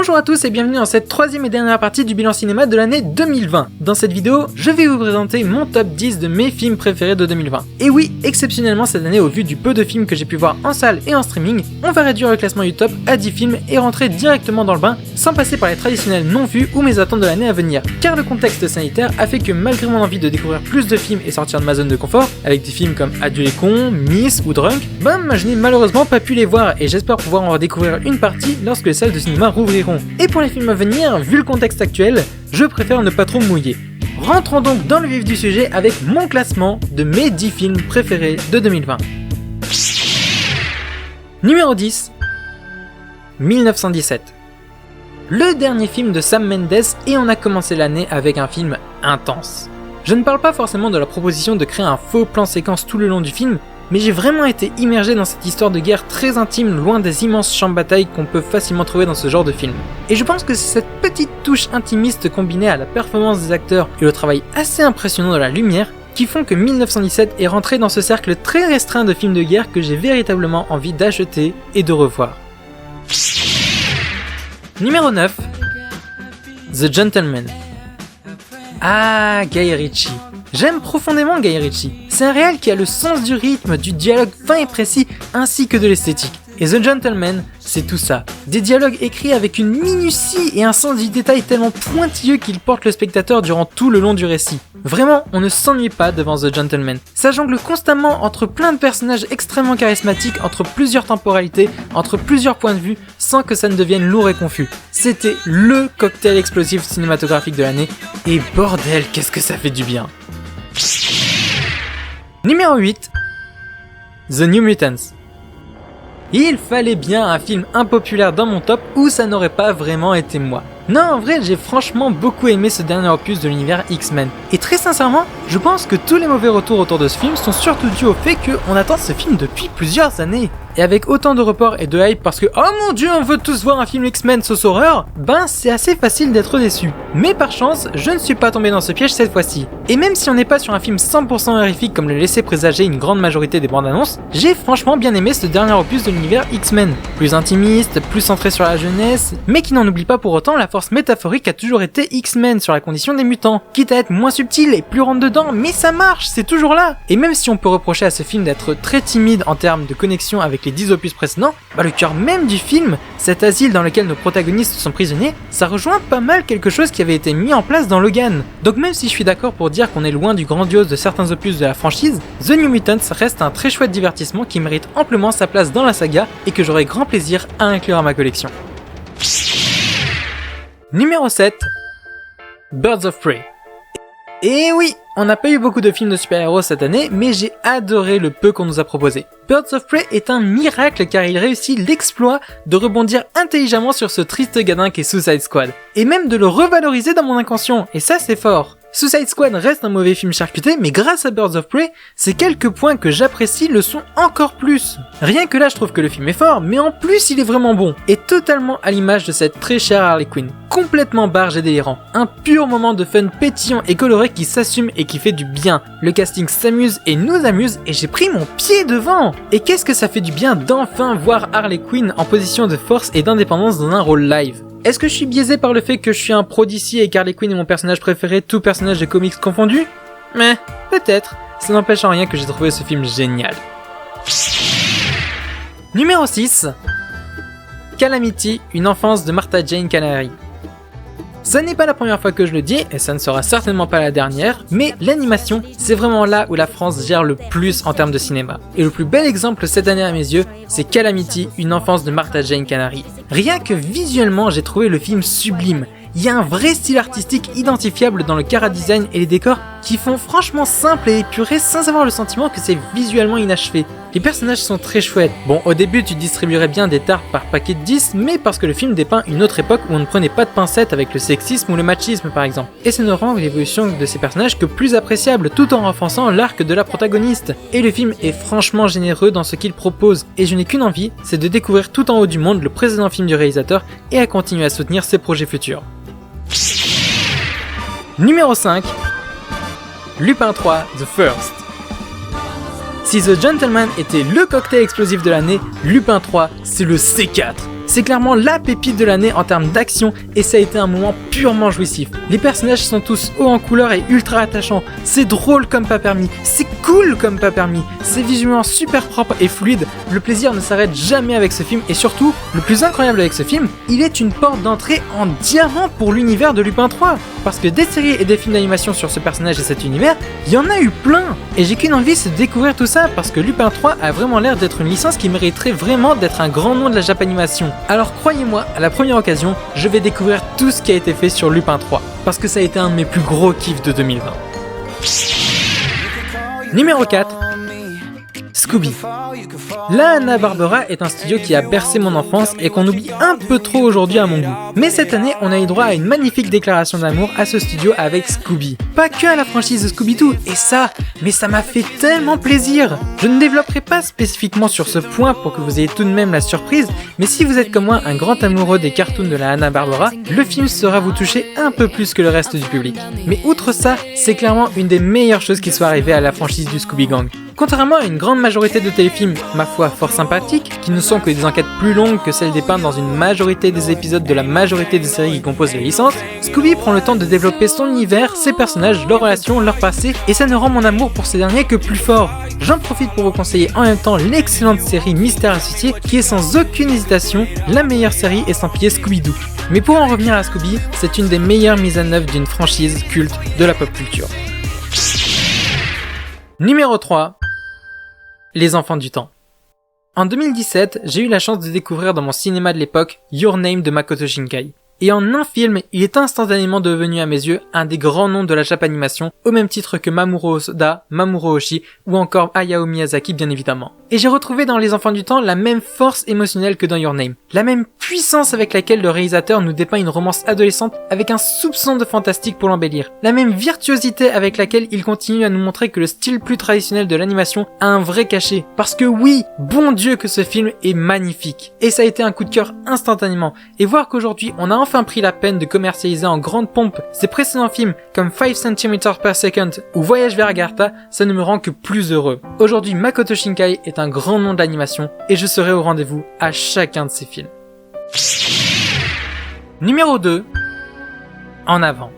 Bonjour à tous et bienvenue dans cette troisième et dernière partie du bilan cinéma de l'année 2020. Dans cette vidéo, je vais vous présenter mon top 10 de mes films préférés de 2020. Et oui, exceptionnellement cette année, au vu du peu de films que j'ai pu voir en salle et en streaming, on va réduire le classement YouTube à 10 films et rentrer directement dans le bain sans passer par les traditionnels non vus ou mes attentes de l'année à venir. Car le contexte sanitaire a fait que malgré mon envie de découvrir plus de films et sortir de ma zone de confort, avec des films comme Adieu les cons, Miss ou Drunk, je n'ai malheureusement pas pu les voir et j'espère pouvoir en redécouvrir une partie lorsque les salles de cinéma rouvriront. Et pour les films à venir, vu le contexte actuel, je préfère ne pas trop mouiller. Rentrons donc dans le vif du sujet avec mon classement de mes 10 films préférés de 2020. Numéro 10, 1917. Le dernier film de Sam Mendes et on a commencé l'année avec un film intense. Je ne parle pas forcément de la proposition de créer un faux plan séquence tout le long du film, mais j'ai vraiment été immergé dans cette histoire de guerre très intime, loin des immenses champs de bataille qu'on peut facilement trouver dans ce genre de film. Et je pense que c'est cette petite touche intimiste combinée à la performance des acteurs et au travail assez impressionnant de la lumière qui font que 1917 est rentré dans ce cercle très restreint de films de guerre que j'ai véritablement envie d'acheter et de revoir. Numéro 9, The Gentleman. Ah, Guy Ritchie. J'aime profondément Guy Ritchie. C'est un réal qui a le sens du rythme, du dialogue fin et précis, ainsi que de l'esthétique. Et The Gentleman, c'est tout ça. Des dialogues écrits avec une minutie et un sens du détail tellement pointilleux qu'il porte le spectateur durant tout le long du récit. Vraiment, on ne s'ennuie pas devant The Gentleman. Ça jongle constamment entre plein de personnages extrêmement charismatiques, entre plusieurs temporalités, entre plusieurs points de vue, sans que ça ne devienne lourd et confus. C'était LE cocktail explosif cinématographique de l'année, et bordel, qu'est-ce que ça fait du bien. Numéro 8, The New Mutants. Il fallait bien un film impopulaire dans mon top où ça n'aurait pas vraiment été moi. Non, en vrai, j'ai franchement beaucoup aimé ce dernier opus de l'univers X-Men. Et très sincèrement, je pense que tous les mauvais retours autour de ce film sont surtout dus au fait qu'on attend ce film depuis plusieurs années. Et avec autant de reports et de hype parce que oh mon dieu, on veut tous voir un film X-Men sauce horreur, c'est assez facile d'être déçu. Mais par chance, je ne suis pas tombé dans ce piège cette fois-ci. Et même si on n'est pas sur un film 100% horrifique comme le laissait présager une grande majorité des bandes annonces, j'ai franchement bien aimé ce dernier opus de l'univers X-Men. Plus intimiste, plus centré sur la jeunesse, mais qui n'en oublie pas pour autant la force métaphorique a toujours été X-Men sur la condition des mutants, quitte à être moins subtil et plus rentre dedans, mais ça marche, c'est toujours là. Et même si on peut reprocher à ce film d'être très timide en termes de connexion avec les 10 opus précédents, le cœur même du film, cet asile dans lequel nos protagonistes sont prisonniers, ça rejoint pas mal quelque chose qui avait été mis en place dans Logan. Donc même si je suis d'accord pour dire qu'on est loin du grandiose de certains opus de la franchise, The New Mutants reste un très chouette divertissement qui mérite amplement sa place dans la saga et que j'aurai grand plaisir à inclure à ma collection. Numéro 7, Birds of Prey. Et oui, on n'a pas eu beaucoup de films de super-héros cette année, mais j'ai adoré le peu qu'on nous a proposé. Birds of Prey est un miracle car il réussit l'exploit de rebondir intelligemment sur ce triste gadin qu'est Suicide Squad, et même de le revaloriser dans mon inconscient, et ça c'est fort. Suicide Squad reste un mauvais film charcuté, mais grâce à Birds of Prey, ces quelques points que j'apprécie le sont encore plus. Rien que là je trouve que le film est fort, mais en plus il est vraiment bon, et totalement à l'image de cette très chère Harley Quinn. Complètement barge et délirant, un pur moment de fun pétillant et coloré qui s'assume et qui fait du bien. Le casting s'amuse et nous amuse et j'ai pris mon pied devant. Et qu'est-ce que ça fait du bien d'enfin voir Harley Quinn en position de force et d'indépendance dans un rôle live. Est-ce que je suis biaisé par le fait que je suis un pro d'ici et qu'Harley Quinn est mon personnage préféré, tout personnage de comics confondu ? Mais peut-être, ça n'empêche en rien que j'ai trouvé ce film génial. Numéro 6, Calamity, une enfance de Martha Jane Canary. Ça n'est pas la première fois que je le dis, et ça ne sera certainement pas la dernière, mais l'animation, c'est vraiment là où la France gère le plus en termes de cinéma. Et le plus bel exemple cette année à mes yeux, c'est Calamity, une enfance de Martha Jane Canary. Rien que visuellement, j'ai trouvé le film sublime. Il y a un vrai style artistique identifiable dans le chara-design et les décors qui font franchement simple et épuré sans avoir le sentiment que c'est visuellement inachevé. Les personnages sont très chouettes. Bon, au début tu distribuerais bien des tartes par paquet de 10, mais parce que le film dépeint une autre époque où on ne prenait pas de pincettes avec le sexisme ou le machisme par exemple. Et ça ne rend l'évolution de ces personnages que plus appréciable tout en renforçant l'arc de la protagoniste. Et le film est franchement généreux dans ce qu'il propose, et je n'ai qu'une envie, c'est de découvrir tout en haut du monde le précédent film du réalisateur et à continuer à soutenir ses projets futurs. Numéro 5, Lupin 3 The First. Si The Gentleman était le cocktail explosif de l'année, Lupin 3 c'est le C4. C'est clairement la pépite de l'année en termes d'action et ça a été un moment purement jouissif. Les personnages sont tous hauts en couleur et ultra attachants, c'est drôle comme pas permis, c'est cool comme pas permis, c'est visuellement super propre et fluide, le plaisir ne s'arrête jamais avec ce film et surtout, le plus incroyable avec ce film, il est une porte d'entrée en diamant pour l'univers de Lupin 3. Parce que des séries et des films d'animation sur ce personnage et cet univers, il y en a eu plein. Et j'ai qu'une envie, c'est de découvrir tout ça parce que Lupin 3 a vraiment l'air d'être une licence qui mériterait vraiment d'être un grand nom de la Japanimation. Alors croyez-moi, à la première occasion, je vais découvrir tout ce qui a été fait sur Lupin 3 parce que ça a été un de mes plus gros kiffs de 2020. Numéro 4. Scooby. La Hanna-Barbera est un studio qui a bercé mon enfance et qu'on oublie un peu trop aujourd'hui à mon goût. Mais cette année, on a eu droit à une magnifique déclaration d'amour à ce studio avec Scooby. Pas que à la franchise de Scooby-Doo, et ça m'a fait tellement plaisir. Je ne développerai pas spécifiquement sur ce point pour que vous ayez tout de même la surprise, mais si vous êtes comme moi un grand amoureux des cartoons de la Hanna-Barbera, le film saura vous toucher un peu plus que le reste du public. Mais outre ça, c'est clairement une des meilleures choses qui soit arrivée à la franchise du Scooby Gang. Contrairement à une grande majorité de téléfilms, ma foi fort sympathiques, qui ne sont que des enquêtes plus longues que celles dépeintes dans une majorité des épisodes de la majorité des séries qui composent la licence, Scooby prend le temps de développer son univers, ses personnages, leurs relations, leur passé, et ça ne rend mon amour pour ces derniers que plus fort. J'en profite pour vous conseiller en même temps l'excellente série Mystère Associé, qui est sans aucune hésitation la meilleure série estampillée Scooby-Doo. Mais pour en revenir à Scooby, c'est une des meilleures mises en œuvre d'une franchise culte de la pop culture. Numéro 3. Les enfants du temps. En 2017, j'ai eu la chance de découvrir dans mon cinéma de l'époque Your Name de Makoto Shinkai. Et en un film, il est instantanément devenu à mes yeux un des grands noms de la Japanimation, au même titre que Mamoru Hosoda, Mamoru Oshii ou encore Hayao Miyazaki bien évidemment. Et j'ai retrouvé dans Les Enfants du Temps la même force émotionnelle que dans Your Name, la même puissance avec laquelle le réalisateur nous dépeint une romance adolescente avec un soupçon de fantastique pour l'embellir, la même virtuosité avec laquelle il continue à nous montrer que le style plus traditionnel de l'animation a un vrai cachet. Parce que oui, bon Dieu que ce film est magnifique. Et ça a été un coup de cœur instantanément. Et voir qu'aujourd'hui on a enfin pris la peine de commercialiser en grande pompe ses précédents films comme 5 cm per second ou Voyage vers Agartha, ça ne me rend que plus heureux. Aujourd'hui, Makoto Shinkai est un grand nom de l'animation et je serai au rendez-vous à chacun de ses films. Numéro 2. En avant.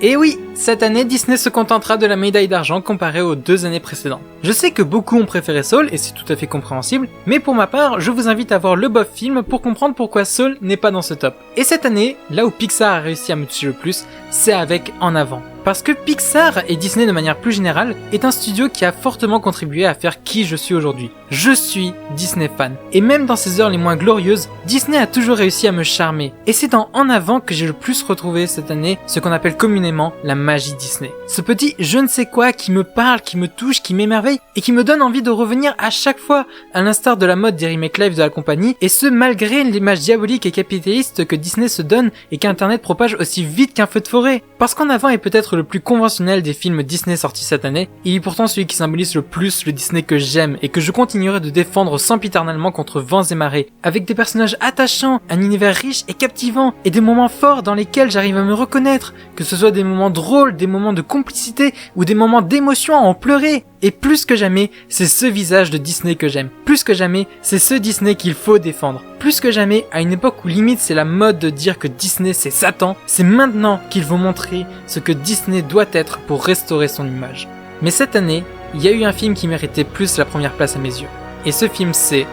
Et oui, cette année, Disney se contentera de la médaille d'argent comparée aux 2 années précédentes. Je sais que beaucoup ont préféré Soul, et c'est tout à fait compréhensible, mais pour ma part, je vous invite à voir le bof film pour comprendre pourquoi Soul n'est pas dans ce top. Et cette année, là où Pixar a réussi à me toucher le plus, c'est avec En Avant. Parce que Pixar, et Disney de manière plus générale, est un studio qui a fortement contribué à faire qui je suis aujourd'hui. Je suis Disney fan. Et même dans ses heures les moins glorieuses, Disney a toujours réussi à me charmer. Et c'est dans En Avant que j'ai le plus retrouvé cette année ce qu'on appelle communément la magie Disney. Ce petit je ne sais quoi qui me parle, qui me touche, qui m'émerveille et qui me donne envie de revenir à chaque fois, à l'instar de la mode des remakes live de la compagnie, et ce malgré l'image diabolique et capitaliste que Disney se donne et qu'Internet propage aussi vite qu'un feu de forêt. Parce qu'En Avant est peut-être le plus conventionnel des films Disney sortis cette année, il est pourtant celui qui symbolise le plus le Disney que j'aime et que je continuerai de défendre sempiternellement contre vents et marées, avec des personnages attachants, un univers riche et captivant, et des moments forts dans lesquels j'arrive à me reconnaître, que ce soit des moments drôles, des moments de complicité ou des moments d'émotion à en pleurer. Et plus que jamais, c'est ce visage de Disney que j'aime. Plus que jamais, c'est ce Disney qu'il faut défendre. Plus que jamais, à une époque où limite c'est la mode de dire que Disney c'est Satan, c'est maintenant qu'il faut montrer ce que Disney doit être pour restaurer son image. Mais cette année, il y a eu un film qui méritait plus la première place à mes yeux. Et ce film c'est...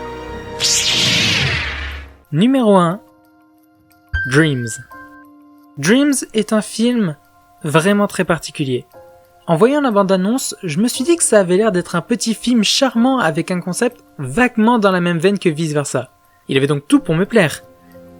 Numéro 1. Dreams. Dreams est un film vraiment très particulier. En voyant la bande-annonce, je me suis dit que ça avait l'air d'être un petit film charmant avec un concept vaguement dans la même veine que Vice Versa. Il avait donc tout pour me plaire.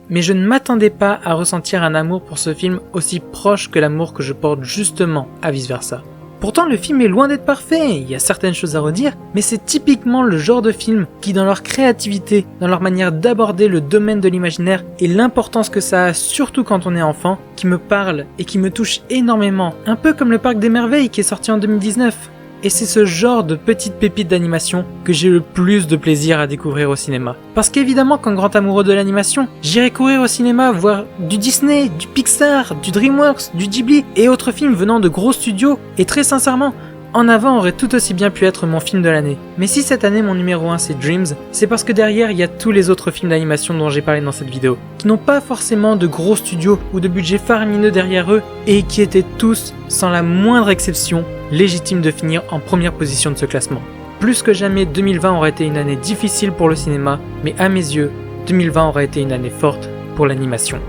Mais je ne m'attendais pas à ressentir un amour pour ce film aussi proche que l'amour que je porte justement à Vice Versa. Pourtant le film est loin d'être parfait, il y a certaines choses à redire, mais c'est typiquement le genre de film qui dans leur créativité, dans leur manière d'aborder le domaine de l'imaginaire et l'importance que ça a surtout quand on est enfant, qui me parle et qui me touche énormément, un peu comme le Parc des Merveilles qui est sorti en 2019. Et c'est ce genre de petites pépites d'animation que j'ai le plus de plaisir à découvrir au cinéma. Parce qu'évidemment, qu'en grand amoureux de l'animation, j'irai courir au cinéma voir du Disney, du Pixar, du DreamWorks, du Ghibli et autres films venant de gros studios. Et très sincèrement, En Avant aurait tout aussi bien pu être mon film de l'année. Mais si cette année mon numéro 1 c'est Dreams, c'est parce que derrière il y a tous les autres films d'animation dont j'ai parlé dans cette vidéo, qui n'ont pas forcément de gros studios ou de budget faramineux derrière eux, et qui étaient tous, sans la moindre exception, légitimes de finir en première position de ce classement. Plus que jamais, 2020 aurait été une année difficile pour le cinéma, mais à mes yeux, 2020 aurait été une année forte pour l'animation.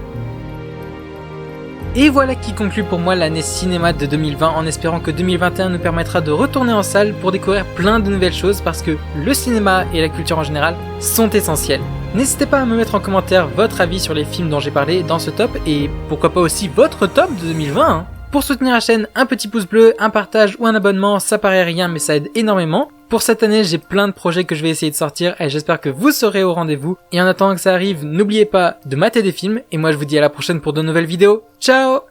Et voilà qui conclut pour moi l'année cinéma de 2020, en espérant que 2021 nous permettra de retourner en salle pour découvrir plein de nouvelles choses, parce que le cinéma et la culture en général sont essentiels. N'hésitez pas à me mettre en commentaire votre avis sur les films dont j'ai parlé dans ce top, et pourquoi pas aussi votre top de 2020 hein. Pour soutenir la chaîne, un petit pouce bleu, un partage ou un abonnement, ça paraît rien mais ça aide énormément. Pour cette année, j'ai plein de projets que je vais essayer de sortir et j'espère que vous serez au rendez-vous. Et en attendant que ça arrive, n'oubliez pas de mater des films et moi je vous dis à la prochaine pour de nouvelles vidéos. Ciao!